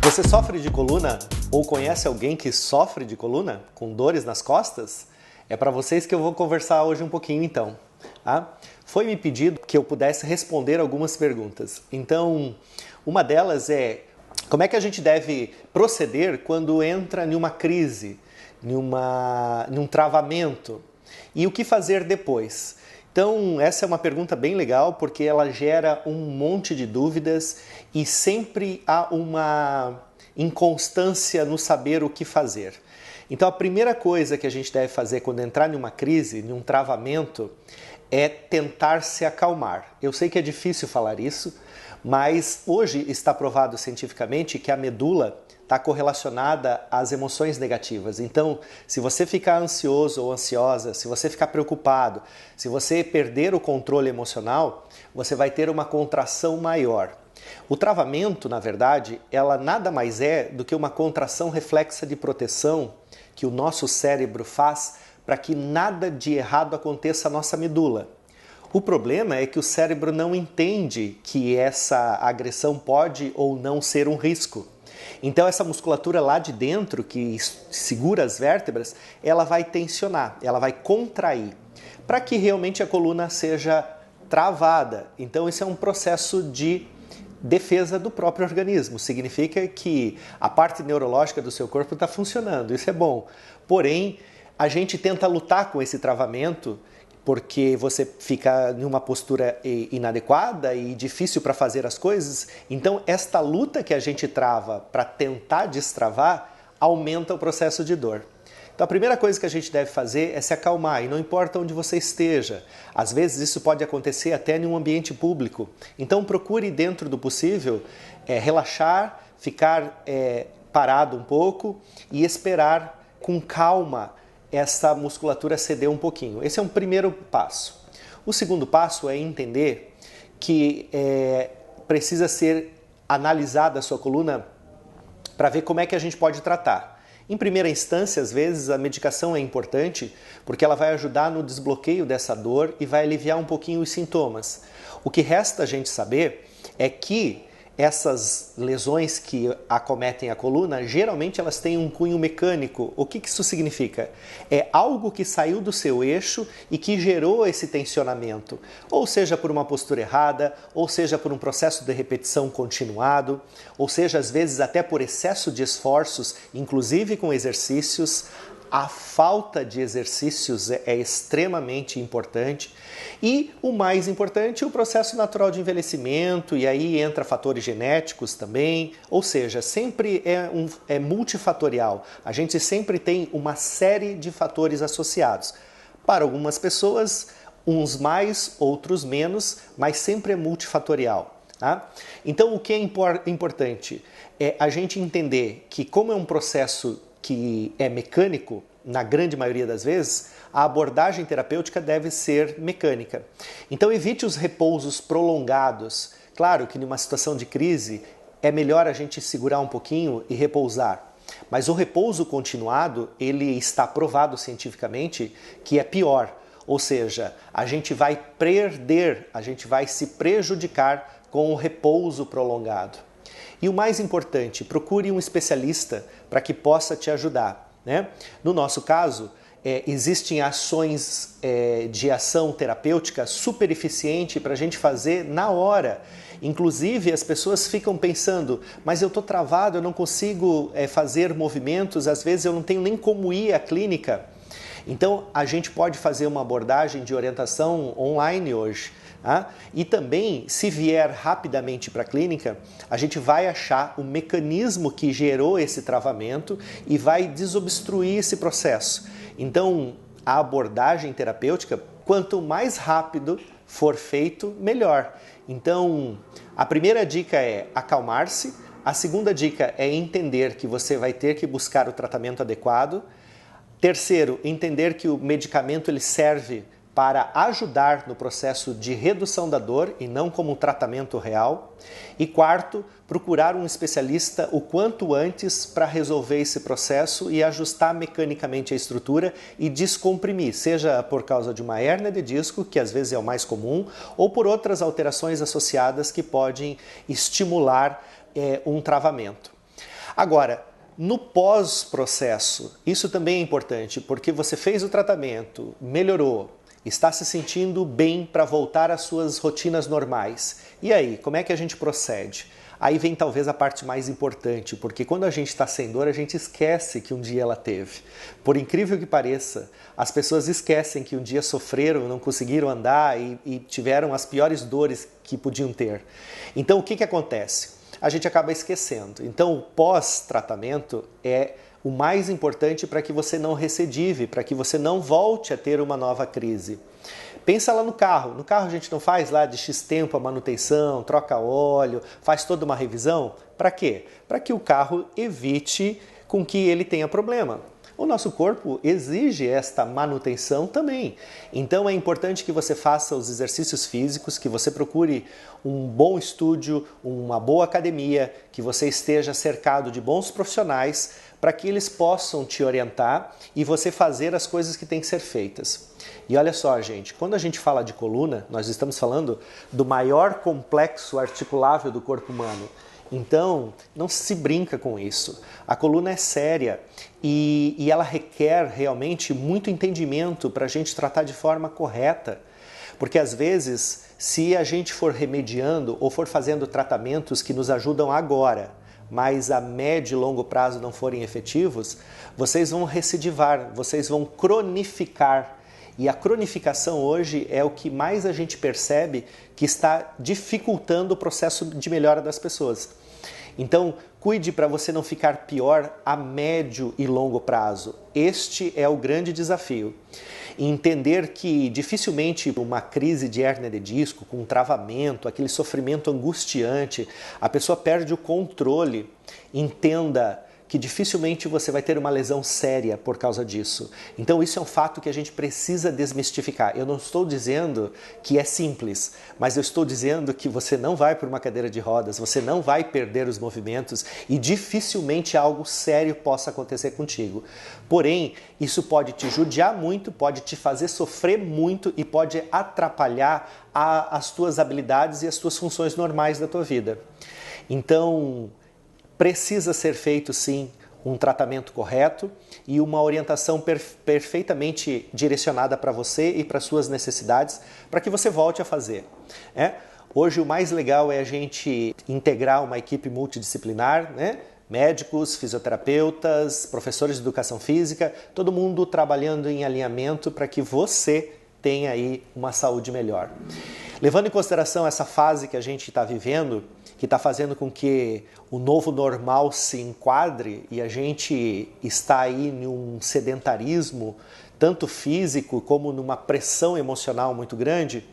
Você sofre de coluna ou conhece alguém que sofre de coluna, com dores nas costas? É para vocês que eu vou conversar hoje um pouquinho então. Foi me pedido que eu pudesse responder algumas perguntas. Então, uma delas é: como é que a gente deve proceder quando entra em uma crise, num travamento? E o que fazer depois? Então, essa é uma pergunta bem legal porque ela gera um monte de dúvidas e sempre há uma inconstância no saber o que fazer. Então, a primeira coisa que a gente deve fazer quando entrar em uma crise, em um travamento, é tentar se acalmar. Eu sei que é difícil falar isso, mas hoje está provado cientificamente que a medula está correlacionada às emoções negativas. Então, se você ficar ansioso ou ansiosa, se você ficar preocupado, se você perder o controle emocional, você vai ter uma contração maior. O travamento, na verdade, ela nada mais é do que uma contração reflexa de proteção que o nosso cérebro faz para que nada de errado aconteça à nossa medula. O problema é que o cérebro não entende que essa agressão pode ou não ser um risco. Então essa musculatura lá de dentro, que segura as vértebras, ela vai tensionar, ela vai contrair, para que realmente a coluna seja travada. Então isso é um processo de defesa do próprio organismo. Significa que a parte neurológica do seu corpo está funcionando, isso é bom. Porém, a gente tenta lutar com esse travamento porque você fica em uma postura inadequada e difícil para fazer as coisas. Então, esta luta que a gente trava para tentar destravar aumenta o processo de dor. Então, a primeira coisa que a gente deve fazer é se acalmar, e não importa onde você esteja. Às vezes isso pode acontecer até em um ambiente público. Então, procure, dentro do possível, relaxar, ficar parado um pouco e esperar com calma essa musculatura ceder um pouquinho. Esse é um primeiro passo. O segundo passo é entender que precisa ser analisada a sua coluna para ver como é que a gente pode tratar. Em primeira instância, às vezes, a medicação é importante porque ela vai ajudar no desbloqueio dessa dor e vai aliviar um pouquinho os sintomas. O que resta a gente saber é que essas lesões que acometem a coluna, geralmente elas têm um cunho mecânico. O que isso significa? É algo que saiu do seu eixo e que gerou esse tensionamento. Ou seja, por uma postura errada, ou seja, por um processo de repetição continuado, ou seja, às vezes até por excesso de esforços, inclusive com exercícios. A falta de exercícios é extremamente importante e o mais importante, o processo natural de envelhecimento, e aí entra fatores genéticos também, ou seja, sempre é multifatorial. A gente sempre tem uma série de fatores associados. Para algumas pessoas, uns mais, outros menos, mas sempre é multifatorial. Então, o que é importante é a gente entender que, como é um processo que é mecânico, na grande maioria das vezes, a abordagem terapêutica deve ser mecânica. Então evite os repousos prolongados. Claro que numa situação de crise é melhor a gente segurar um pouquinho e repousar. Mas o repouso continuado, ele está provado cientificamente que é pior. Ou seja, a gente vai perder, a gente vai se prejudicar com o repouso prolongado. E o mais importante, procure um especialista para que possa te ajudar. No nosso caso, existem ações de ação terapêutica super eficiente para a gente fazer na hora. Inclusive, as pessoas ficam pensando, mas eu estou travado, eu não consigo fazer movimentos, às vezes eu não tenho nem como ir à clínica. Então, a gente pode fazer uma abordagem de orientação online hoje. E também, se vier rapidamente para a clínica, a gente vai achar o mecanismo que gerou esse travamento e vai desobstruir esse processo. Então, a abordagem terapêutica, quanto mais rápido for feito, melhor. Então, a primeira dica é acalmar-se, a segunda dica é entender que você vai ter que buscar o tratamento adequado. Terceiro, entender que o medicamento ele serve para ajudar no processo de redução da dor e não como um tratamento real. E quarto, procurar um especialista o quanto antes para resolver esse processo e ajustar mecanicamente a estrutura e descomprimir, seja por causa de uma hérnia de disco, que às vezes é o mais comum, ou por outras alterações associadas que podem estimular um travamento. Agora, no pós-processo, isso também é importante, porque você fez o tratamento, melhorou, está se sentindo bem para voltar às suas rotinas normais. E aí, como é que a gente procede? Aí vem talvez a parte mais importante, porque quando a gente está sem dor, a gente esquece que um dia ela teve. Por incrível que pareça, as pessoas esquecem que um dia sofreram, não conseguiram andar e tiveram as piores dores que podiam ter. Então o que acontece? A gente acaba esquecendo. Então o pós-tratamento é o mais importante para que você não recidive, para que você não volte a ter uma nova crise. Pensa lá no carro. No carro a gente não faz lá de X tempo a manutenção, troca óleo, faz toda uma revisão. Para quê? Para que o carro evite com que ele tenha problema. O nosso corpo exige esta manutenção também. Então é importante que você faça os exercícios físicos, que você procure um bom estúdio, uma boa academia, que você esteja cercado de bons profissionais para que eles possam te orientar e você fazer as coisas que têm que ser feitas. E olha só, gente, quando a gente fala de coluna, nós estamos falando do maior complexo articulável do corpo humano. Então, não se brinca com isso. A coluna é séria e ela requer realmente muito entendimento para a gente tratar de forma correta. Porque às vezes, se a gente for remediando ou for fazendo tratamentos que nos ajudam agora, mas a médio e longo prazo não forem efetivos, vocês vão recidivar, vocês vão cronificar. E a cronificação hoje é o que mais a gente percebe que está dificultando o processo de melhora das pessoas. Então, cuide para você não ficar pior a médio e longo prazo. Este é o grande desafio. E entender que dificilmente uma crise de hérnia de disco, com um travamento, aquele sofrimento angustiante, a pessoa perde o controle. Entenda que dificilmente você vai ter uma lesão séria por causa disso. Então isso é um fato que a gente precisa desmistificar. Eu não estou dizendo que é simples, mas eu estou dizendo que você não vai por uma cadeira de rodas, você não vai perder os movimentos e dificilmente algo sério possa acontecer contigo. Porém, isso pode te judiar muito, pode te fazer sofrer muito e pode atrapalhar as tuas habilidades e as tuas funções normais da tua vida. Então, precisa ser feito, sim, um tratamento correto e uma orientação perfeitamente direcionada para você e para suas necessidades, para que você volte a fazer. Hoje o mais legal é a gente integrar uma equipe multidisciplinar, médicos, fisioterapeutas, professores de educação física, todo mundo trabalhando em alinhamento para que você tenha aí uma saúde melhor. Levando em consideração essa fase que a gente está vivendo, que está fazendo com que o novo normal se enquadre e a gente está aí num sedentarismo, tanto físico como numa pressão emocional muito grande,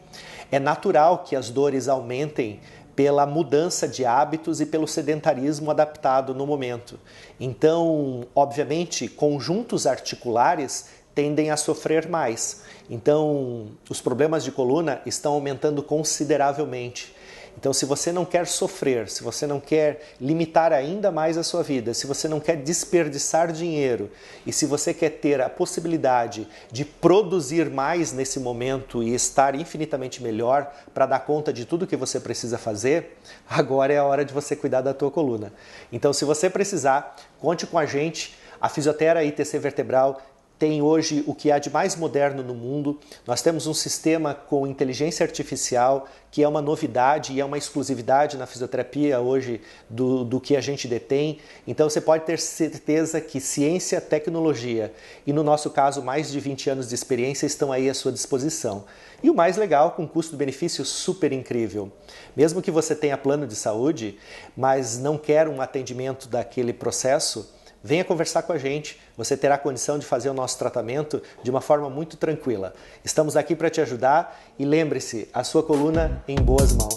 é natural que as dores aumentem pela mudança de hábitos e pelo sedentarismo adaptado no momento. Então, obviamente, conjuntos articulares tendem a sofrer mais. Então, os problemas de coluna estão aumentando consideravelmente. Então, se você não quer sofrer, se você não quer limitar ainda mais a sua vida, se você não quer desperdiçar dinheiro e se você quer ter a possibilidade de produzir mais nesse momento e estar infinitamente melhor para dar conta de tudo que você precisa fazer, agora é a hora de você cuidar da tua coluna. Então, se você precisar, conte com a gente. A Fisiotera ITC Vertebral tem hoje o que há de mais moderno no mundo. Nós temos um sistema com inteligência artificial que é uma novidade e é uma exclusividade na fisioterapia hoje do que a gente detém. Então você pode ter certeza que ciência, tecnologia e, no nosso caso, mais de 20 anos de experiência estão aí à sua disposição. E o mais legal, com custo-benefício super incrível. Mesmo que você tenha plano de saúde, mas não quer um atendimento daquele processo, venha conversar com a gente, você terá condição de fazer o nosso tratamento de uma forma muito tranquila. Estamos aqui para te ajudar e lembre-se, a sua coluna em boas mãos.